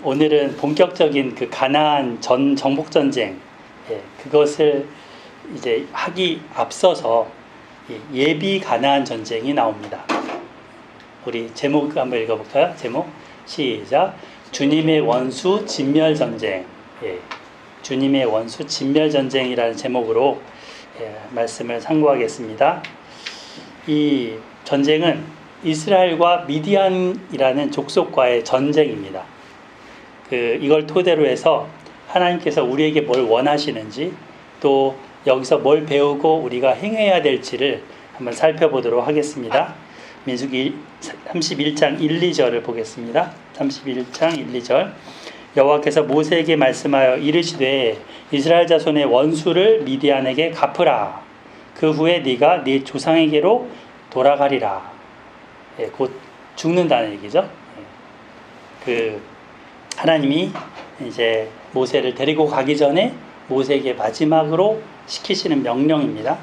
오늘은 본격적인 그 가나안 정복 전쟁, 그것을 이제 하기 앞서서 예비 가나안 전쟁이 나옵니다. 우리 제목 한번 읽어볼까요? 제목 시작. 주님의 원수 진멸 전쟁. 주님의 원수 진멸 전쟁이라는 제목으로 말씀을 상고하겠습니다. 이 전쟁은 이스라엘과 미디안이라는 족속과의 전쟁입니다. 이걸 토대로 해서 하나님께서 우리에게 뭘 원하시는지, 또 여기서 뭘 배우고 우리가 행해야 될지를 한번 살펴보도록 하겠습니다. 민수기 31장 1, 2절을 보겠습니다. 31장 1, 2절. 여호와께서 모세에게 말씀하여 이르시되 이스라엘 자손의 원수를 미디안에게 갚으라. 그 후에 네가 네 조상에게로 돌아가리라. 곧 죽는다는 얘기죠. 하나님이 이제 모세를 데리고 가기 전에 모세에게 마지막으로 시키시는 명령입니다.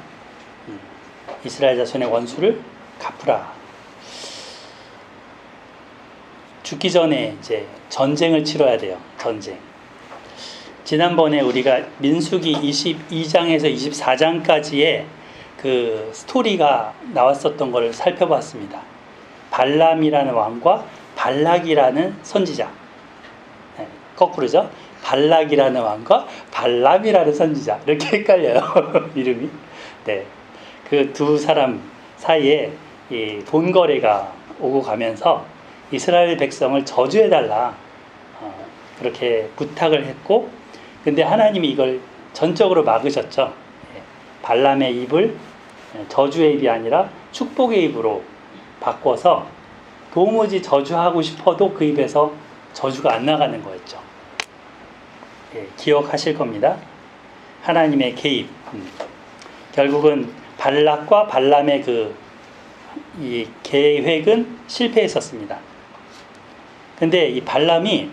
이스라엘 자손의 원수를 갚으라. 죽기 전에 이제 전쟁을 치러야 돼요. 전쟁. 지난번에 우리가 민수기 22장에서 24장까지의 그 스토리가 나왔었던 것을 살펴봤습니다. 발람이라는 왕과 발락이라는 선지자. 거꾸로죠. 발락이라는 왕과 발람이라는 선지자. 이렇게 헷갈려요. 이름이. 네. 그 두 사람 사이에 이 돈 거래가 오고 가면서 이스라엘 백성을 저주해달라. 그렇게 부탁을 했고, 근데 하나님이 이걸 전적으로 막으셨죠. 발람의 입을 저주의 입이 아니라 축복의 입으로 바꿔서 도무지 저주하고 싶어도 그 입에서 저주가 안 나가는 거였죠. 기억하실 겁니다. 하나님의 개입. 결국은 발락과 발람의 이 계획은 실패했었습니다. 근데 이 발람이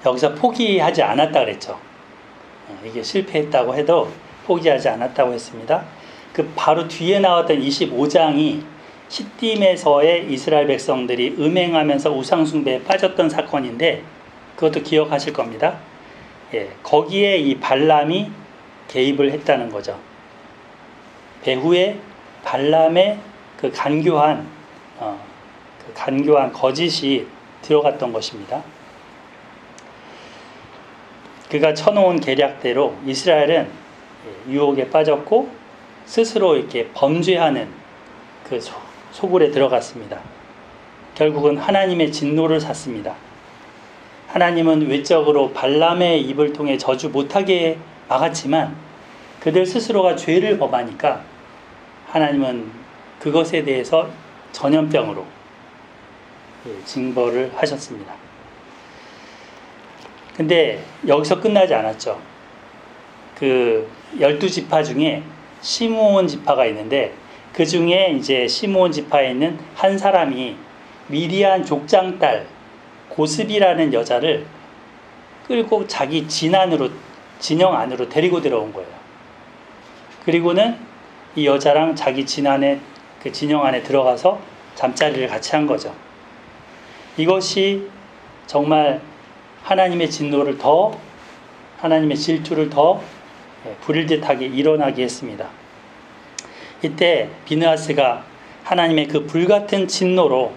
여기서 포기하지 않았다 그랬죠. 이게 실패했다고 해도 포기하지 않았다고 했습니다. 그 바로 뒤에 나왔던 25장이 시딤에서의 이스라엘 백성들이 음행하면서 우상숭배에 빠졌던 사건인데, 그것도 기억하실 겁니다. 거기에 이 발람이 개입을 했다는 거죠. 배후에 발람의 그 간교한 거짓이 들어갔던 것입니다. 그가 쳐놓은 계략대로 이스라엘은 유혹에 빠졌고 스스로 이렇게 범죄하는 그 소굴에 들어갔습니다. 결국은 하나님의 진노를 샀습니다. 하나님은 외적으로 발람의 입을 통해 저주 못하게 막았지만 그들 스스로가 죄를 범하니까 하나님은 그것에 대해서 전염병으로 징벌을 하셨습니다. 근데 여기서 끝나지 않았죠. 그 12지파 중에 시므온 지파가 있는데, 그 중에 이제 시므온 지파에 있는 한 사람이 미디안 족장 딸 고스비라는 여자를 끌고 자기 진영 안으로 데리고 들어온 거예요. 그리고는 이 여자랑 자기 그 진영 안에 들어가서 잠자리를 같이 한 거죠. 이것이 정말 하나님의 진노를 하나님의 질투를 더 불일듯하게 일어나게 했습니다. 이때 비느하스가 하나님의 그 불같은 진노로,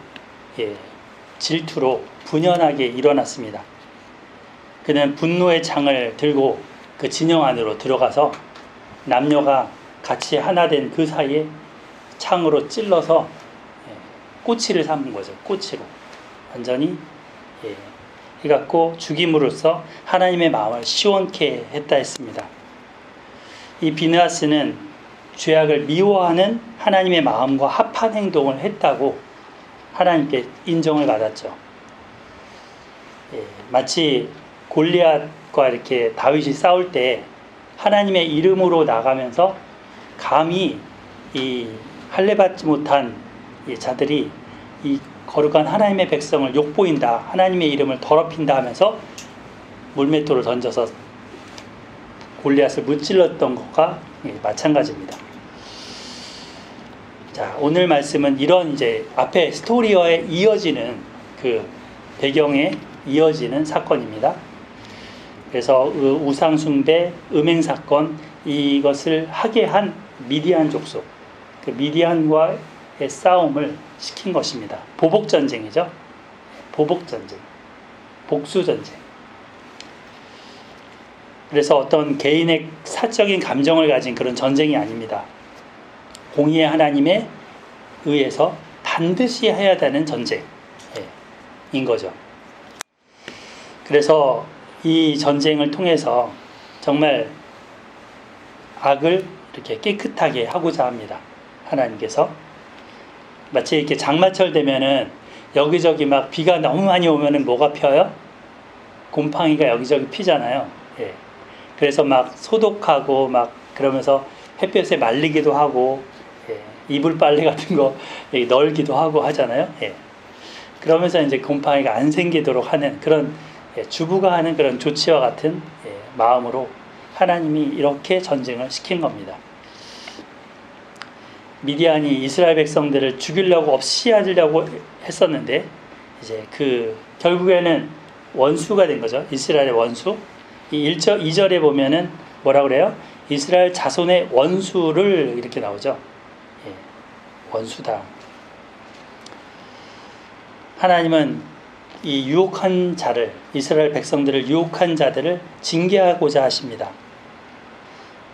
질투로 분연하게 일어났습니다. 그는 분노의 창을 들고 그 진영 안으로 들어가서 남녀가 같이 하나 된 그 사이에 창으로 찔러서 꼬치를 삼은 거죠. 꼬치로 완전히 해갖고 죽임으로써 하나님의 마음을 시원케 했다 했습니다. 이 비느하스는 죄악을 미워하는 하나님의 마음과 합한 행동을 했다고 하나님께 인정을 받았죠. 마치 골리앗과 이렇게 다윗이 싸울 때 하나님의 이름으로 나가면서 감히 이 할례받지 못한 이 자들이 이 거룩한 하나님의 백성을 욕보인다, 하나님의 이름을 더럽힌다 하면서 물맷돌을 던져서 골리앗을 무찔렀던 것과 마찬가지입니다. 자, 오늘 말씀은 이런 이제 앞에 스토리와 이어지는 그 배경의 이어지는 사건입니다. 그래서 우상숭배, 음행사건, 이것을 하게 한 미디안 족속, 그 미디안과의 싸움을 시킨 것입니다. 보복전쟁이죠. 보복전쟁, 복수전쟁. 그래서 어떤 개인의 사적인 감정을 가진 그런 전쟁이 아닙니다. 공의의 하나님에 의해서 반드시 해야 되는 전쟁인 거죠. 그래서 이 전쟁을 통해서 정말 악을 이렇게 깨끗하게 하고자 합니다. 하나님께서 마치 이렇게 장마철 되면은 여기저기 막 비가 너무 많이 오면은 뭐가 펴요? 곰팡이가 여기저기 피잖아요. 예. 그래서 막 소독하고 막 그러면서 햇볕에 말리기도 하고, 예. 이불 빨래 같은 거 널기도 하고 하잖아요. 예. 그러면서 이제 곰팡이가 안 생기도록 하는 그런, 예. 주부가 하는 그런 조치와 같은, 예. 마음으로 하나님이 이렇게 전쟁을 시킨 겁니다. 미디안이 이스라엘 백성들을 죽이려고 없이하려고 했었는데 이제 결국에는 원수가 된 거죠. 이스라엘의 원수. 이 2절에 보면은 뭐라 그래요? 이스라엘 자손의 원수를 이렇게 나오죠. 예, 원수다. 하나님은 이 유혹한 자를, 이스라엘 백성들을 유혹한 자들을 징계하고자 하십니다.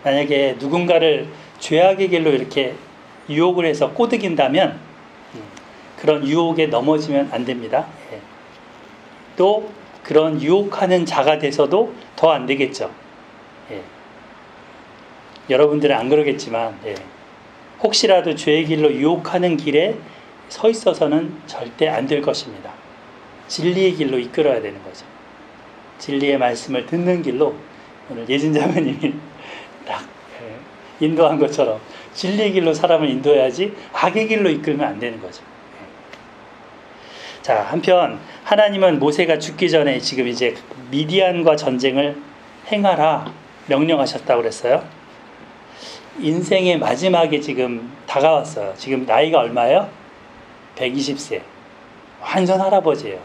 만약에 누군가를 죄악의 길로 이렇게 유혹을 해서 꼬드긴다면 그런 유혹에 넘어지면 안 됩니다. 예. 또 그런 유혹하는 자가 돼서도 더 안 되겠죠. 예. 여러분들은 안 그러겠지만, 예. 혹시라도 죄의 길로 유혹하는 길에 서 있어서는 절대 안 될 것입니다. 진리의 길로 이끌어야 되는 거죠. 진리의 말씀을 듣는 길로 오늘 예진자매님이 딱 인도한 것처럼 진리의 길로 사람을 인도해야지 악의 길로 이끌면 안 되는 거죠. 자, 한편 하나님은 모세가 죽기 전에 지금 이제 미디안과 전쟁을 행하라 명령하셨다고 그랬어요. 인생의 마지막에 지금 다가왔어요. 지금 나이가 얼마예요? 120세. 완전 할아버지예요.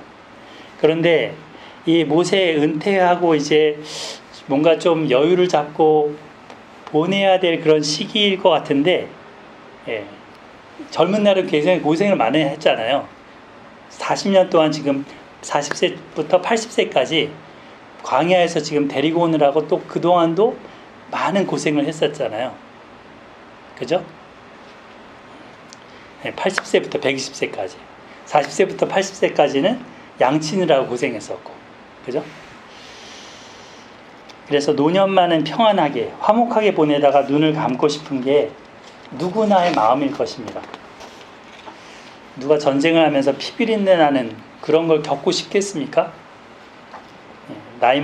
그런데 이 모세 은퇴하고 이제 뭔가 좀 여유를 잡고 보내야 될 그런 시기일 것 같은데, 예. 젊은 날은 굉장히 고생을 많이 했잖아요. 40년 동안 지금 40세부터 80세까지 광야에서 지금 데리고 오느라고 또 그동안도 많은 고생을 했었잖아요. 그죠? 예, 80세부터 120세까지. 40세부터 80세까지는 양치느라고 고생했었고. 그죠? 그래서 노년만은 평안하게 화목하게 보내다가 눈을 감고 싶은 게 누구나의 마음일 것입니다. 누가 전쟁을 하면서 피비린내 나는 그런 걸 겪고 싶겠습니까? 나이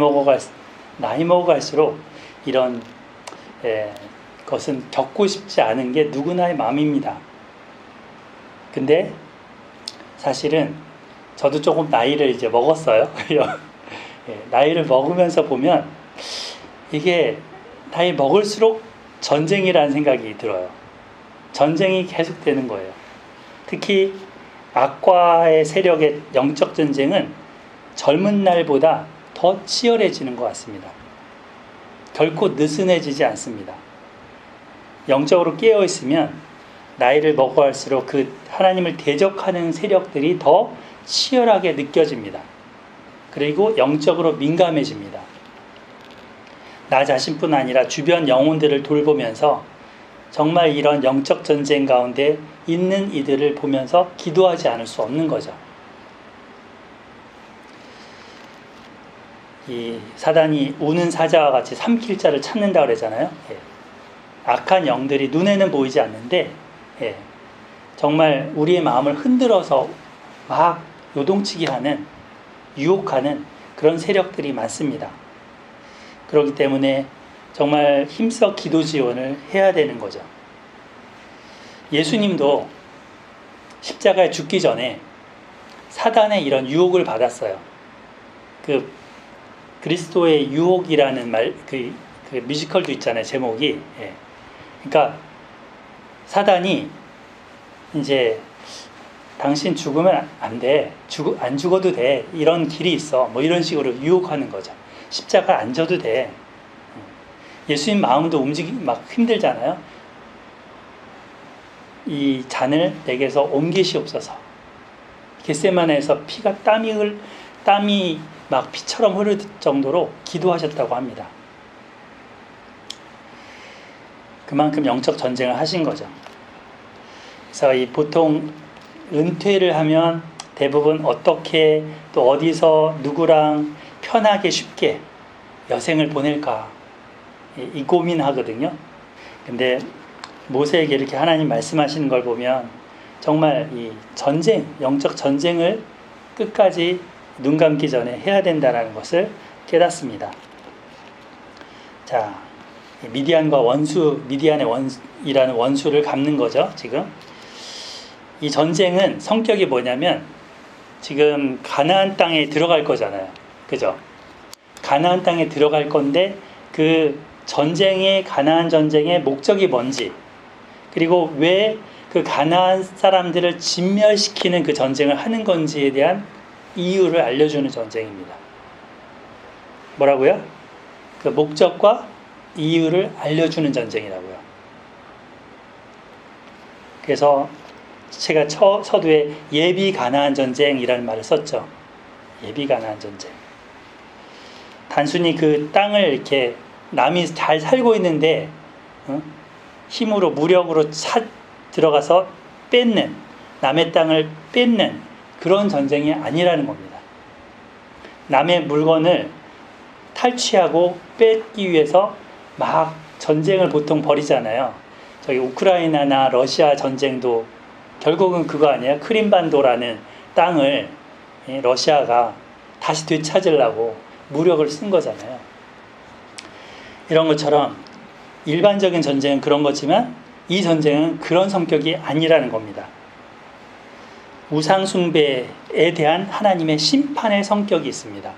먹어갈수록 이런 것은 겪고 싶지 않은 게 누구나의 마음입니다. 근데 사실은 저도 조금 나이를 이제 먹었어요. 나이를 먹으면서 보면 이게 나이 먹을수록 전쟁이라는 생각이 들어요. 전쟁이 계속되는 거예요. 특히 악과의 세력의 영적 전쟁은 젊은 날보다 더 치열해지는 것 같습니다. 결코 느슨해지지 않습니다. 영적으로 깨어 있으면 나이를 먹어갈수록 그 하나님을 대적하는 세력들이 더 치열하게 느껴집니다. 그리고 영적으로 민감해집니다. 나 자신뿐 아니라 주변 영혼들을 돌보면서 정말 이런 영적 전쟁 가운데 있는 이들을 보면서 기도하지 않을 수 없는 거죠. 이 사단이 우는 사자와 같이 삼킬 자를 찾는다 그러잖아요. 예. 악한 영들이 눈에는 보이지 않는데, 예. 정말 우리의 마음을 흔들어서 막 요동치게 하는, 유혹하는 그런 세력들이 많습니다. 그렇기 때문에 정말 힘써 기도 지원을 해야 되는 거죠. 예수님도 십자가에 죽기 전에 사단의 이런 유혹을 받았어요. 그리스도의 유혹이라는 그 뮤지컬도 있잖아요. 제목이. 예. 그러니까 사단이 이제 당신 죽으면 안 돼. 안 죽어도 돼. 이런 길이 있어. 뭐 이런 식으로 유혹하는 거죠. 십자가 안 져도 돼. 예수님 마음도 막 힘들잖아요. 이 잔을 내게서 옮기시옵소서. 겟세마네에서 땀이 막 피처럼 흐를 정도로 기도하셨다고 합니다. 그만큼 영적 전쟁을 하신 거죠. 그래서 이 보통 은퇴를 하면 대부분 어떻게 또 어디서 누구랑 편하게 쉽게 여생을 보낼까 이 고민하거든요. 근데 모세에게 이렇게 하나님 말씀하시는 걸 보면 정말 이 전쟁, 영적 전쟁을 끝까지 눈 감기 전에 해야 된다는 것을 깨닫습니다. 자, 미디안과 미디안의 원이라는 원수를 갚는 거죠, 지금. 이 전쟁은 성격이 뭐냐면 지금 가나안 땅에 들어갈 거잖아요. 그죠? 가나안 땅에 들어갈 건데 그 가나안 전쟁의 목적이 뭔지, 그리고 왜 그 가나안 사람들을 진멸시키는 그 전쟁을 하는 건지에 대한 이유를 알려주는 전쟁입니다. 뭐라고요? 그 목적과 이유를 알려주는 전쟁이라고요. 그래서 제가 서두에 예비 가나안 전쟁이라는 말을 썼죠. 예비 가나안 전쟁. 단순히 그 땅을 이렇게 남이 잘 살고 있는데 힘으로 무력으로 들어가서 뺏는, 남의 땅을 뺏는 그런 전쟁이 아니라는 겁니다. 남의 물건을 탈취하고 뺏기 위해서 막 전쟁을 보통 벌이잖아요. 저기 우크라이나나 러시아 전쟁도 결국은 그거 아니에요? 크림반도라는 땅을 러시아가 다시 되찾으려고 무력을 쓴 거잖아요. 이런 것처럼 일반적인 전쟁은 그런 거지만 이 전쟁은 그런 성격이 아니라는 겁니다. 우상숭배에 대한 하나님의 심판의 성격이 있습니다.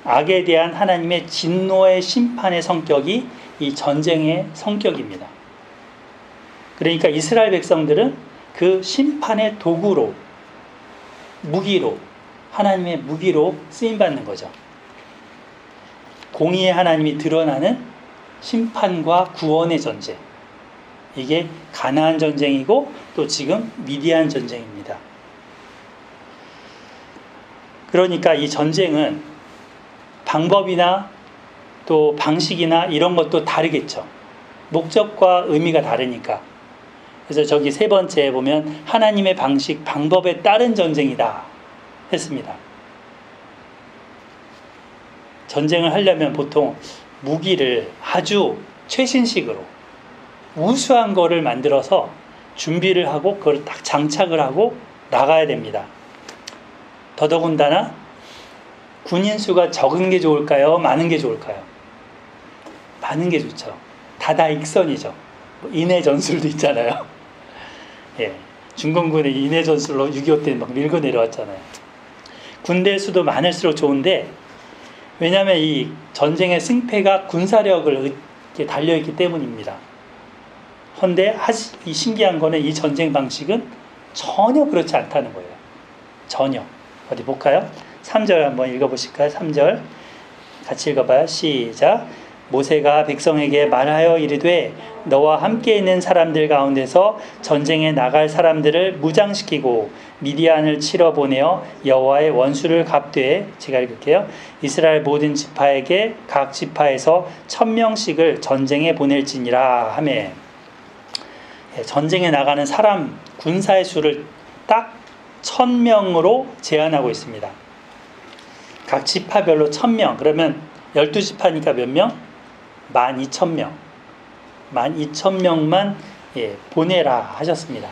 악에 대한 하나님의 진노의 심판의 성격이 이 전쟁의 성격입니다. 그러니까 이스라엘 백성들은 그 심판의 도구로, 무기로, 하나님의 무기로 쓰임받는 거죠. 공의의 하나님이 드러나는 심판과 구원의 전쟁. 이게 가나안 전쟁이고 또 지금 미디안 전쟁입니다. 그러니까 이 전쟁은 방법이나 또 방식이나 이런 것도 다르겠죠. 목적과 의미가 다르니까. 그래서 저기 세 번째에 보면 하나님의 방식, 방법에 따른 전쟁이다 했습니다. 전쟁을 하려면 보통 무기를 아주 최신식으로 우수한 거를 만들어서 준비를 하고 그걸 딱 장착을 하고 나가야 됩니다. 더더군다나 군인 수가 적은 게 좋을까요? 많은 게 좋을까요? 많은 게 좋죠. 다다익선이죠. 인해 전술도 있잖아요. 예, 중공군의 인해 전술로 6.25 때 막 밀고 내려왔잖아요. 군대 수도 많을수록 좋은데, 왜냐하면 이 전쟁의 승패가 군사력을 이렇게 달려있기 때문입니다. 그런데 이 신기한 거는 이 전쟁 방식은 전혀 그렇지 않다는 거예요. 전혀. 어디 볼까요? 3절 한번 읽어보실까요? 3절 같이 읽어봐요. 시작. 모세가 백성에게 말하여 이르되 너와 함께 있는 사람들 가운데서 전쟁에 나갈 사람들을 무장시키고 미디안을 치러 보내어 여호와의 원수를 갚되, 제가 읽을게요. 이스라엘 모든 지파에게 각 지파에서 1000명씩을 전쟁에 보낼지니라 하매. 전쟁에 나가는 사람 군사의 수를 딱 1000명으로 제한하고 있습니다. 각 지파별로 1000명. 그러면 12지파니까 몇 명? 12,000명. 12,000명만 보내라 하셨습니다.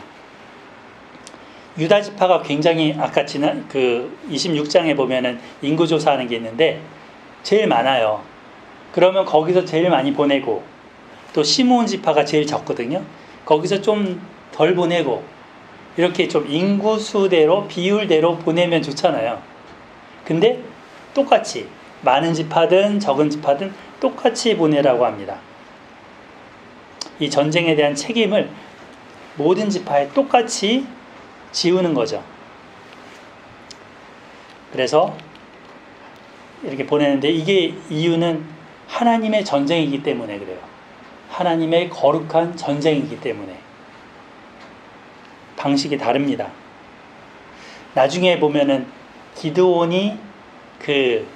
유다 지파가 굉장히 아까 지난 그 26장에 보면은 인구 조사하는 게 있는데 제일 많아요. 그러면 거기서 제일 많이 보내고, 또 시므온 지파가 제일 적거든요. 거기서 좀 덜 보내고, 이렇게 좀 인구수대로 비율대로 보내면 좋잖아요. 근데 똑같이 많은 지파든 적은 지파든 똑같이 보내라고 합니다. 이 전쟁에 대한 책임을 모든 지파에 똑같이 지우는 거죠. 그래서 이렇게 보내는데 이게 이유는 하나님의 전쟁이기 때문에 그래요. 하나님의 거룩한 전쟁이기 때문에. 방식이 다릅니다. 나중에 보면은 기드온이 그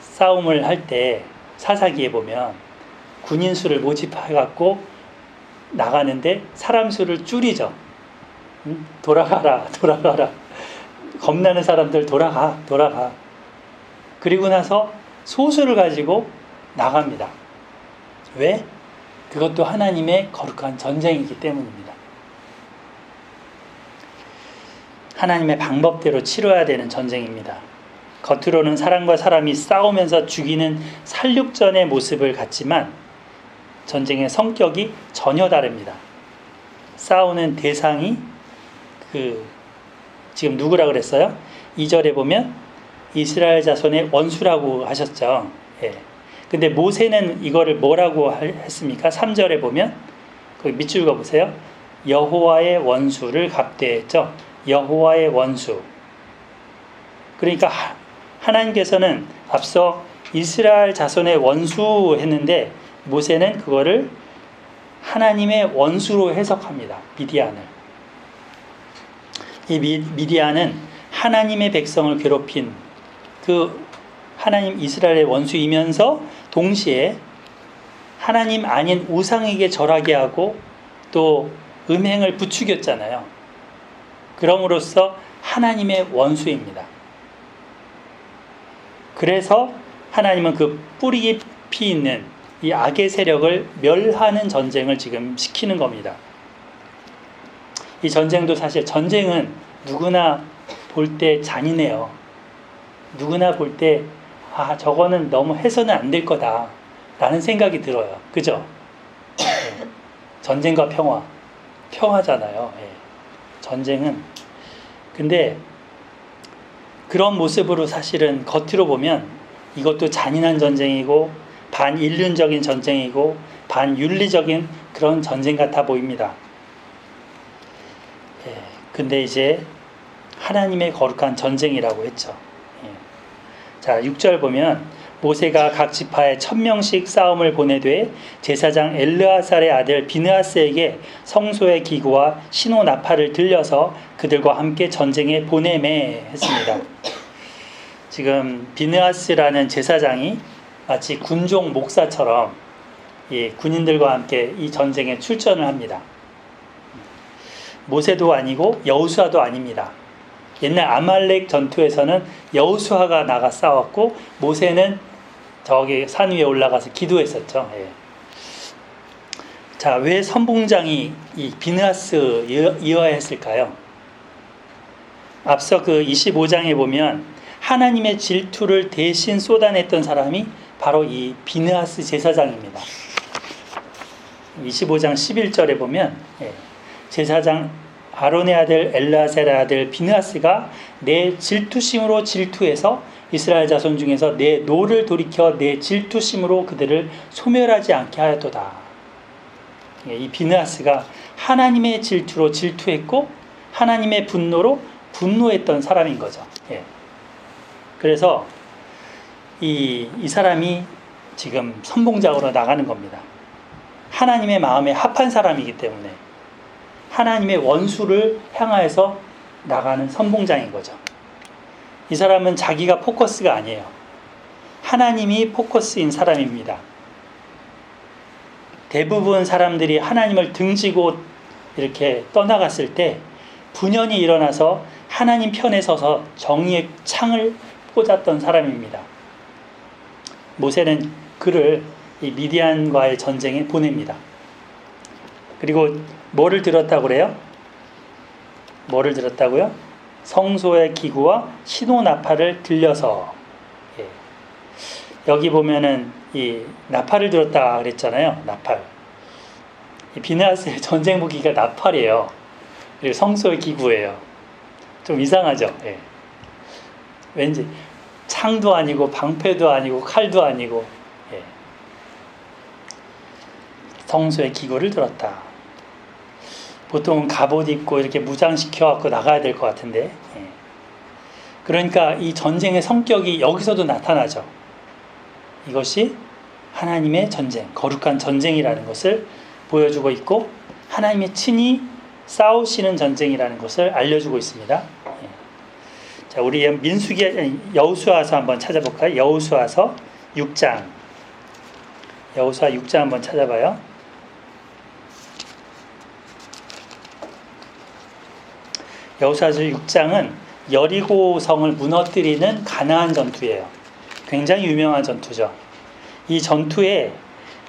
싸움을 할 때 사사기에 보면 군인 수를 모집해갖고 나가는데 사람 수를 줄이죠. 돌아가라. 겁나는 사람들 돌아가. 그리고 나서 소수를 가지고 나갑니다. 왜? 그것도 하나님의 거룩한 전쟁이기 때문입니다. 하나님의 방법대로 치러야 되는 전쟁입니다. 겉으로는 사람과 사람이 싸우면서 죽이는 살육전의 모습을 갖지만 전쟁의 성격이 전혀 다릅니다. 싸우는 대상이 지금 누구라 그랬어요? 2절에 보면 이스라엘 자손의 원수라고 하셨죠. 예. 근데 모세는 이거를 뭐라고 했습니까? 3절에 보면 거기 밑줄 읽어 보세요. 여호와의 원수를 갚되 했죠. 여호와의 원수. 그러니까 하나님께서는 앞서 이스라엘 자손의 원수 했는데 모세는 그거를 하나님의 원수로 해석합니다. 미디안을. 이 미디안은 하나님의 백성을 괴롭힌 그 하나님 이스라엘의 원수이면서 동시에 하나님 아닌 우상에게 절하게 하고 또 음행을 부추겼잖아요. 그럼으로써 하나님의 원수입니다. 그래서 하나님은 그 뿌리 깊이 있는 이 악의 세력을 멸하는 전쟁을 지금 시키는 겁니다. 이 전쟁도 사실 전쟁은 누구나 볼 때 잔인해요. 누구나 볼 때 저거는 너무 해서는 안 될 거다 라는 생각이 들어요. 그죠? 네. 전쟁과 평화잖아요. 네. 전쟁은. 근데 그런 모습으로 사실은 겉으로 보면 이것도 잔인한 전쟁이고 반인륜적인 전쟁이고 반윤리적인 그런 전쟁 같아 보입니다. 예, 근데 이제 하나님의 거룩한 전쟁이라고 했죠. 예. 자, 6절 보면 모세가 각 지파에 1000명씩 싸움을 보내되 제사장 엘르아살의 아들 비느하스에게 성소의 기구와 신호 나팔을 들려서 그들과 함께 전쟁에 보내매 했습니다. 지금 비느하스라는 제사장이 마치 군종 목사처럼 군인들과 함께 이 전쟁에 출전을 합니다. 모세도 아니고 여호수아도 아닙니다. 옛날 아말렉 전투에서는 여호수아가 나가 싸웠고 모세는 저기 산 위에 올라가서 기도했었죠. 예. 자, 왜 선봉장이 이 비느하스이어야 했을까요? 앞서 그 25장에 보면 하나님의 질투를 대신 쏟아냈던 사람이 바로 이 비느하스 제사장입니다. 25장 11절에 보면 제사장 아론의 아들 엘르아살의 아들 비느하스가 내 질투심으로 질투해서 이스라엘 자손 중에서 내 노를 돌이켜 내 질투심으로 그들을 소멸하지 않게 하였도다. 이 비느하스가 하나님의 질투로 질투했고 하나님의 분노로 분노했던 사람인 거죠. 그래서 이 사람이 지금 선봉장으로 나가는 겁니다. 하나님의 마음에 합한 사람이기 때문에 하나님의 원수를 향하여서 나가는 선봉장인 거죠. 이 사람은 자기가 포커스가 아니에요. 하나님이 포커스인 사람입니다. 대부분 사람들이 하나님을 등지고 이렇게 떠나갔을 때 분연이 일어나서 하나님 편에 서서 정의의 창을 꽂았던 사람입니다. 모세는 그를 이 미디안과의 전쟁에 보냅니다. 그리고 뭐를 들었다고 그래요? 뭐를 들었다고요? 성소의 기구와 신호 나팔을 들려서. 여기 보면은 이 나팔을 들었다 그랬잖아요. 나팔. 이 비느하스의 전쟁 무기가 나팔이에요. 그리고 성소의 기구예요. 좀 이상하죠. 왠지 창도 아니고 방패도 아니고 칼도 아니고 성소의 기구를 들었다. 보통 갑옷 입고 이렇게 무장시켜갖고 나가야 될 것 같은데, 예. 그러니까 이 전쟁의 성격이 여기서도 나타나죠. 이것이 하나님의 전쟁, 거룩한 전쟁이라는 것을 보여주고 있고, 하나님이 친히 싸우시는 전쟁이라는 것을 알려주고 있습니다. 예. 자, 우리 여호수아서 한번 찾아볼까요? 여호수아서 6장. 여호수아 6장 한번 찾아봐요. 여호수아서 6장은 여리고 성을 무너뜨리는 가나안 전투예요. 굉장히 유명한 전투죠. 이 전투에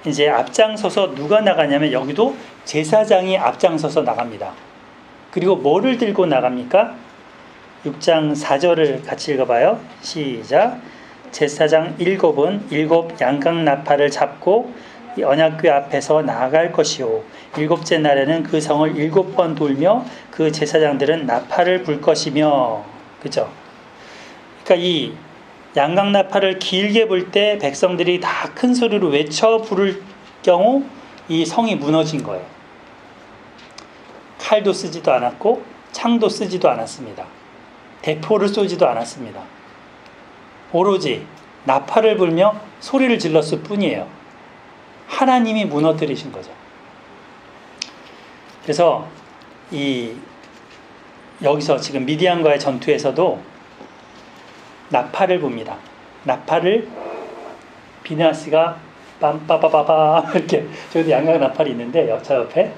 이제 앞장서서 누가 나가냐면 여기도 제사장이 앞장서서 나갑니다. 그리고 뭐를 들고 나갑니까? 6장 4절을 같이 읽어봐요. 시작. 제사장 7은 양각 나팔을 잡고 언약궤 앞에서 나아갈 것이요 7째 날에는 그 성을 7번 돌며 그 제사장들은 나팔을 불 것이며. 그죠? 그러니까 이 양각 나팔을 길게 불 때 백성들이 다 큰 소리로 외쳐 부를 경우 이 성이 무너진 거예요. 칼도 쓰지도 않았고 창도 쓰지도 않았습니다. 대포를 쏘지도 않았습니다. 오로지 나팔을 불며 소리를 질렀을 뿐이에요. 하나님이 무너뜨리신 거죠. 그래서 여기서 지금 미디안과의 전투에서도 나팔을 붑니다. 나팔을 비느하스가 빰빠바바바 이렇게, 저기도 양각 나팔이 있는데 옆차 옆에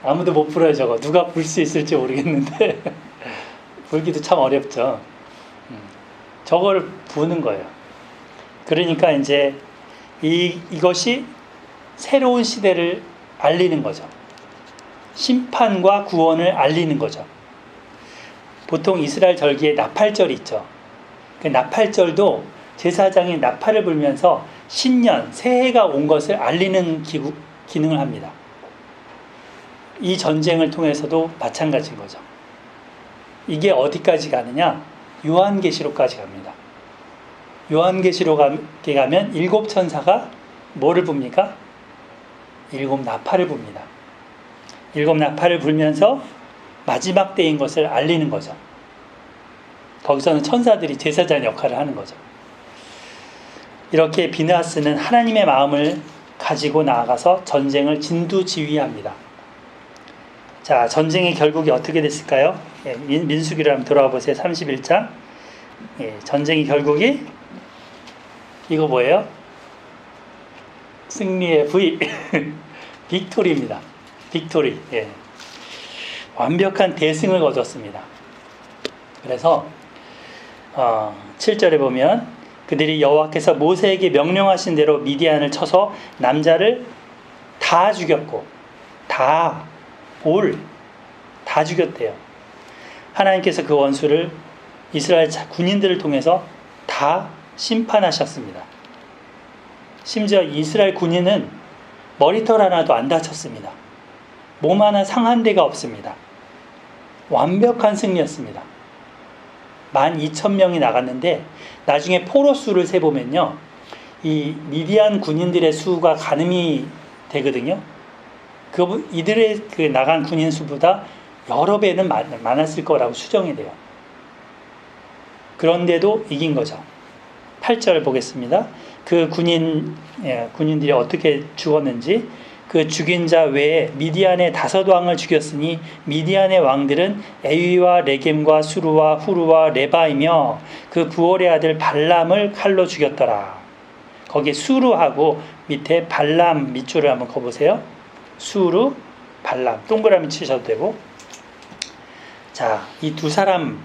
아무도 못 불어요. 저거 누가 불 수 있을지 모르겠는데 불기도 참 어렵죠. 저걸 부는 거예요. 그러니까 이제 이것이 새로운 시대를 알리는 거죠. 심판과 구원을 알리는 거죠. 보통 이스라엘 절기에 나팔절이 있죠. 그 나팔절도 제사장이 나팔을 불면서 신년, 새해가 온 것을 알리는 기능을 합니다. 이 전쟁을 통해서도 마찬가지인 거죠. 이게 어디까지 가느냐? 요한계시록까지 갑니다. 요한계시록에 가면 7천사가 뭐를 붑니까? 7나팔을 붑니다. 7나팔을 불면서 마지막 때인 것을 알리는 거죠. 거기서는 천사들이 제사장 역할을 하는 거죠. 이렇게 비느하스는 하나님의 마음을 가지고 나아가서 전쟁을 진두지휘합니다. 자, 전쟁의 결국이 어떻게 됐을까요? 예, 민수기로 한번 돌아와 보세요. 31장. 예, 전쟁의 결국이 이거 뭐예요? 승리의 V. 빅토리입니다. 빅토리. 예. 완벽한 대승을 거뒀습니다. 그래서 7절에 보면 그들이 여호와께서 모세에게 명령하신 대로 미디안을 쳐서 남자를 다 죽였고 다 죽였대요. 하나님께서 그 원수를 이스라엘 군인들을 통해서 다 심판하셨습니다. 심지어 이스라엘 군인은 머리털 하나도 안 다쳤습니다. 몸 하나 상한 데가 없습니다. 완벽한 승리였습니다. 12,000명이 나갔는데 나중에 포로 수를 세보면요, 이 미디안 군인들의 수가 가늠이 되거든요. 이들의 그 나간 군인 수보다 여러 배는 많았을 거라고 추정이 돼요. 그런데도 이긴 거죠. 8절 보겠습니다. 그 군인들이 어떻게 죽었는지, 그 죽인 자 외에 미디안의 5왕을 죽였으니 미디안의 왕들은 에위와 레겜과 수루와 후루와 레바이며 그 부올의 아들 발람을 칼로 죽였더라. 거기에 수루하고 밑에 발람 밑줄을 한번 그어보세요. 수루, 발람 동그라미 치셔도 되고. 자, 이 두 사람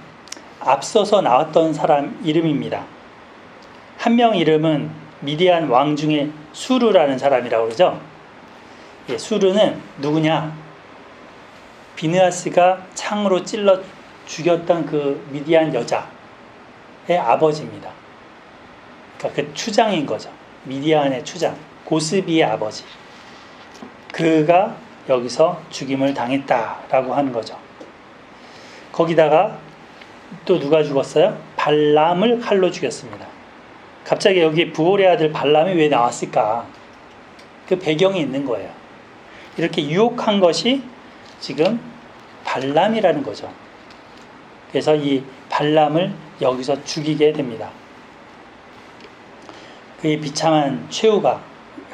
앞서서 나왔던 사람 이름입니다. 한 명 이름은 미디안 왕 중에 수루라는 사람이라고 그러죠. 예, 수르는 누구냐? 비느하스가 창으로 찔러 죽였던 그 미디안 여자의 아버지입니다. 그러니까 그 추장인 거죠. 미디안의 추장, 고스비의 아버지. 그가 여기서 죽임을 당했다라고 하는 거죠. 거기다가 또 누가 죽었어요? 발람을 칼로 죽였습니다. 갑자기 여기 부올의 아들 발람이 왜 나왔을까? 그 배경이 있는 거예요. 이렇게 유혹한 것이 지금 발람이라는 거죠. 그래서 이 발람을 여기서 죽이게 됩니다. 그의 비참한 최후가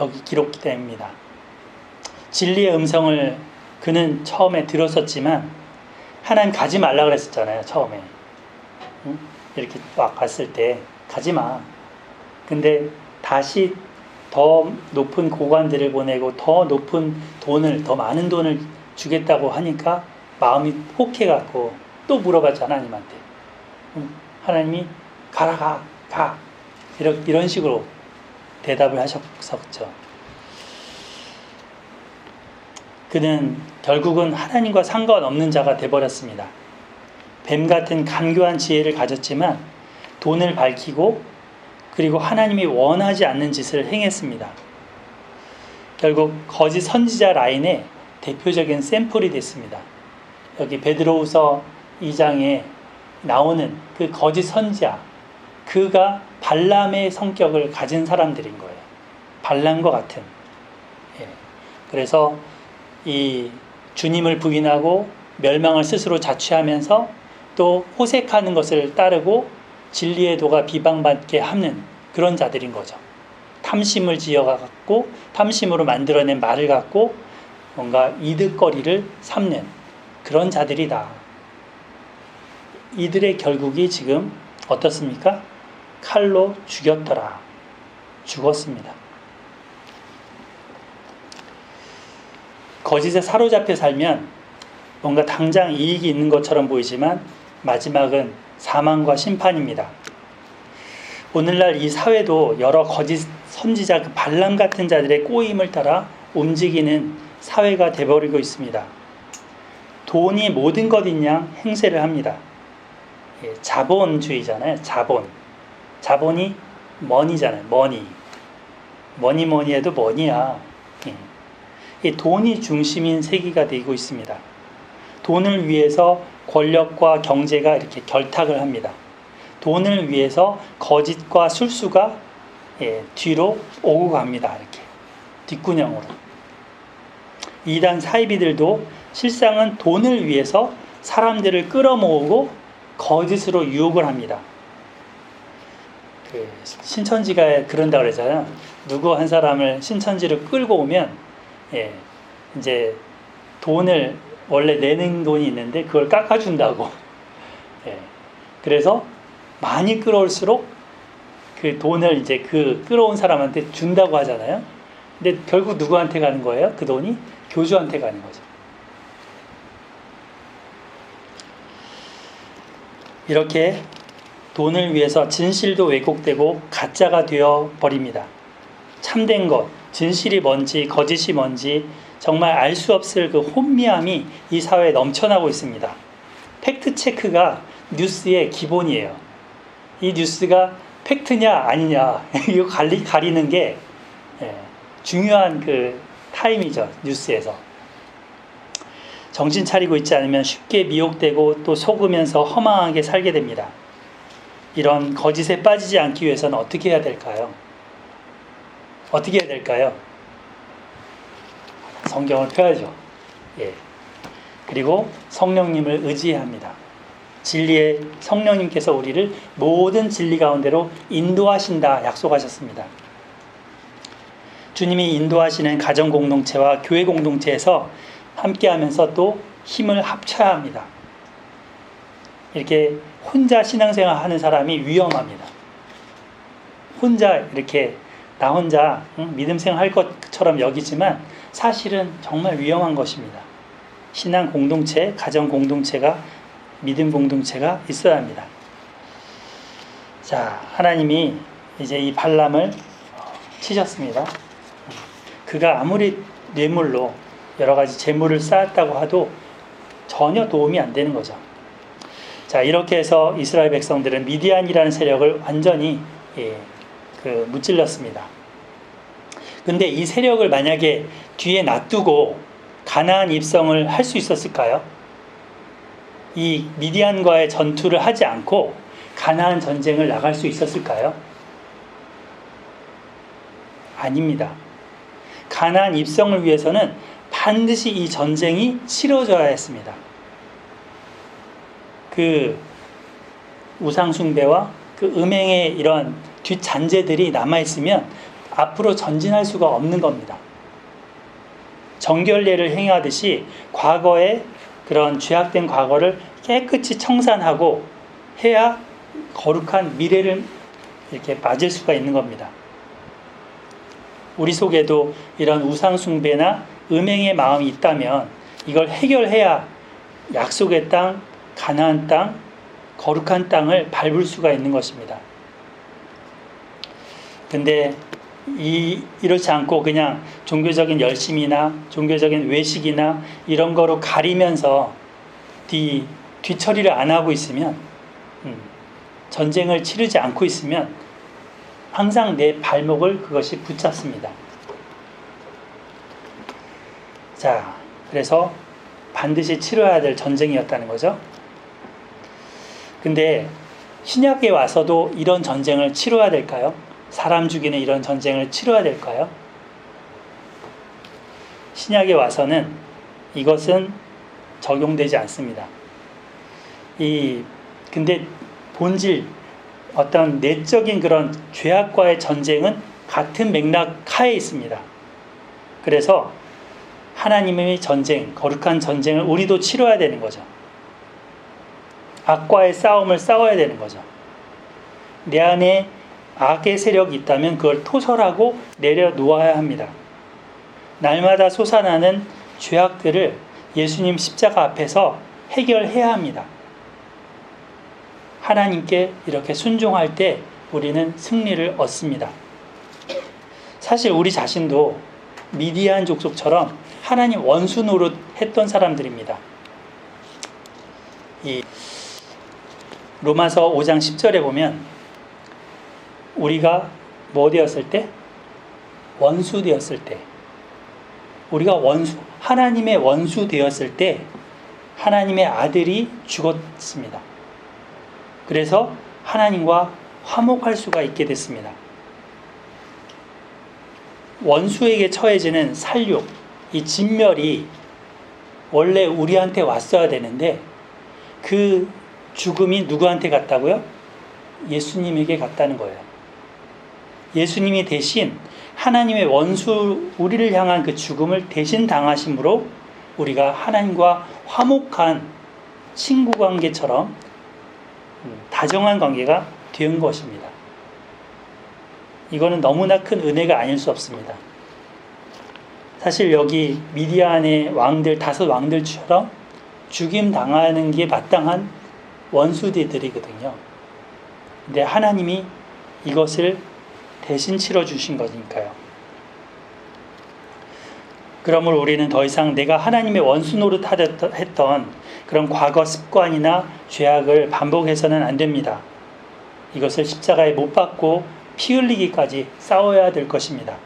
여기 기록됩니다. 진리의 음성을 그는 처음에 들었었지만 하나님 가지 말라 그랬었잖아요. 처음에 이렇게 막 왔을 때 가지 마. 근데 다시 더 높은 고관들을 보내고 더 높은 돈을, 더 많은 돈을 주겠다고 하니까 마음이 혹해갖고 또 물어봤죠. 하나님한테. 하나님이 가라 가 이런 식으로 대답을 하셨었죠. 그는 결국은 하나님과 상관없는 자가 되어버렸습니다. 뱀 같은 간교한 지혜를 가졌지만 돈을 밝히고 그리고 하나님이 원하지 않는 짓을 행했습니다. 결국 거짓 선지자 라인의 대표적인 샘플이 됐습니다. 여기 베드로후서 2장에 나오는 그 거짓 선지자, 그가 발람의 성격을 가진 사람들인 거예요. 발람과 같은. 그래서 이 주님을 부인하고 멸망을 스스로 자취하면서 또 호색하는 것을 따르고 진리의 도가 비방받게 하는 그런 자들인 거죠. 탐심을 지어갖고 탐심으로 만들어낸 말을 갖고 뭔가 이득거리를 삼는 그런 자들이다. 이들의 결국이 지금 어떻습니까? 칼로 죽였더라. 죽었습니다. 거짓에 사로잡혀 살면 뭔가 당장 이익이 있는 것처럼 보이지만 마지막은 사망과 심판입니다. 오늘날 이 사회도 여러 거짓 선지자, 그 발람 같은 자들의 꼬임을 따라 움직이는 사회가 되어버리고 있습니다. 돈이 모든 것인 양 행세를 합니다. 자본주의잖아요. 자본이 머니잖아요. 머니 해도 머니야. 이 돈이 중심인 세계가 되고 있습니다. 돈을 위해서 권력과 경제가 이렇게 결탁을 합니다. 돈을 위해서 거짓과 술수가 뒤로 오고 갑니다. 이렇게 뒷구녕으로. 이단 사이비들도 실상은 돈을 위해서 사람들을 끌어모으고 거짓으로 유혹을 합니다. 신천지가 그런다 그러잖아요. 누구 한 사람을 신천지로 끌고 오면 이제 돈을 원래 내는 돈이 있는데 그걸 깎아준다고. 그래서 많이 끌어올수록 그 돈을 이제 그 끌어온 사람한테 준다고 하잖아요. 근데 결국 누구한테 가는 거예요? 그 돈이 교주한테 가는 거죠. 이렇게 돈을 위해서 진실도 왜곡되고 가짜가 되어 버립니다. 참된 것, 진실이 뭔지 거짓이 뭔지 정말 알 수 없을 그 혼미함이 이 사회에 넘쳐나고 있습니다. 팩트체크가 뉴스의 기본이에요. 이 뉴스가 팩트냐 아니냐 이거 가리는 게 중요한 그 타임이죠. 뉴스에서. 정신 차리고 있지 않으면 쉽게 미혹되고 또 속으면서 허망하게 살게 됩니다. 이런 거짓에 빠지지 않기 위해서는 어떻게 해야 될까요? 어떻게 해야 될까요? 성경을 펴야죠. 그리고 성령님을 의지해야 합니다. 진리의 성령님께서 우리를 모든 진리 가운데로 인도하신다 약속하셨습니다. 주님이 인도하시는 가정 공동체와 교회 공동체에서 함께하면서 또 힘을 합쳐야 합니다. 이렇게 혼자 신앙생활 하는 사람이 위험합니다. 혼자 이렇게 나 혼자 믿음생활 할 것처럼 여기지만 사실은 정말 위험한 것입니다. 신앙 공동체, 가정 공동체가, 믿음 공동체가 있어야 합니다. 자, 하나님이 이제 이 발람을 치셨습니다. 그가 아무리 뇌물로 여러 가지 재물을 쌓았다고 해도 전혀 도움이 안 되는 거죠. 자, 이렇게 해서 이스라엘 백성들은 미디안이라는 세력을 완전히 무찔렀습니다. 근데 이 세력을 만약에 뒤에 놔두고 가나안 입성을 할 수 있었을까요? 이 미디안과의 전투를 하지 않고 가나안 전쟁을 나갈 수 있었을까요? 아닙니다. 가나안 입성을 위해서는 반드시 이 전쟁이 치러져야 했습니다. 그 우상숭배와 그 음행의 이런 뒷잔재들이 남아있으면 앞으로 전진할 수가 없는 겁니다. 정결례를 행하듯이 과거의 그런 죄악된 과거를 깨끗이 청산하고 해야 거룩한 미래를 이렇게 맞을 수가 있는 겁니다. 우리 속에도 이런 우상숭배나 음행의 마음이 있다면 이걸 해결해야 약속의 땅, 가나안 땅, 거룩한 땅을 밟을 수가 있는 것입니다. 근데 이렇지 않고 그냥 종교적인 열심이나 종교적인 외식이나 이런 거로 가리면서 뒤처리를 안 하고 있으면, 전쟁을 치르지 않고 있으면 항상 내 발목을 그것이 붙잡습니다. 자, 그래서 반드시 치러야 될 전쟁이었다는 거죠. 근데 신약에 와서도 이런 전쟁을 치러야 될까요? 사람 죽이는 이런 전쟁을 치러야 될까요? 신약에 와서는 이것은 적용되지 않습니다. 근데 본질, 어떤 내적인 그런 죄악과의 전쟁은 같은 맥락 하에 있습니다. 그래서 하나님의 전쟁, 거룩한 전쟁을 우리도 치러야 되는 거죠. 악과의 싸움을 싸워야 되는 거죠. 내 안에 악의 세력이 있다면 그걸 토설하고 내려놓아야 합니다. 날마다 솟아나는 죄악들을 예수님 십자가 앞에서 해결해야 합니다. 하나님께 이렇게 순종할 때 우리는 승리를 얻습니다. 사실 우리 자신도 미디안 족속처럼 하나님 원수 노릇 했던 사람들입니다. 이 로마서 5장 10절에 보면 우리가 뭐 되었을 때? 원수 되었을 때. 우리가 하나님의 원수 되었을 때 하나님의 아들이 죽었습니다. 그래서 하나님과 화목할 수가 있게 됐습니다. 원수에게 처해지는 살육, 이 진멸이 원래 우리한테 왔어야 되는데 그 죽음이 누구한테 갔다고요? 예수님에게 갔다는 거예요. 예수님이 대신 하나님의 원수, 우리를 향한 그 죽음을 대신 당하심으로 우리가 하나님과 화목한 친구 관계처럼 다정한 관계가 된 것입니다. 이거는 너무나 큰 은혜가 아닐 수 없습니다. 사실 여기 미디안의 왕들, 5 왕들처럼 죽임 당하는 게 마땅한 원수들이거든요. 근데 하나님이 이것을 대신 치러주신 거니까요. 그러므로 우리는 더 이상 내가 하나님의 원수 노릇했던 그런 과거 습관이나 죄악을 반복해서는 안 됩니다. 이것을 십자가에 못 박고 피 흘리기까지 싸워야 될 것입니다.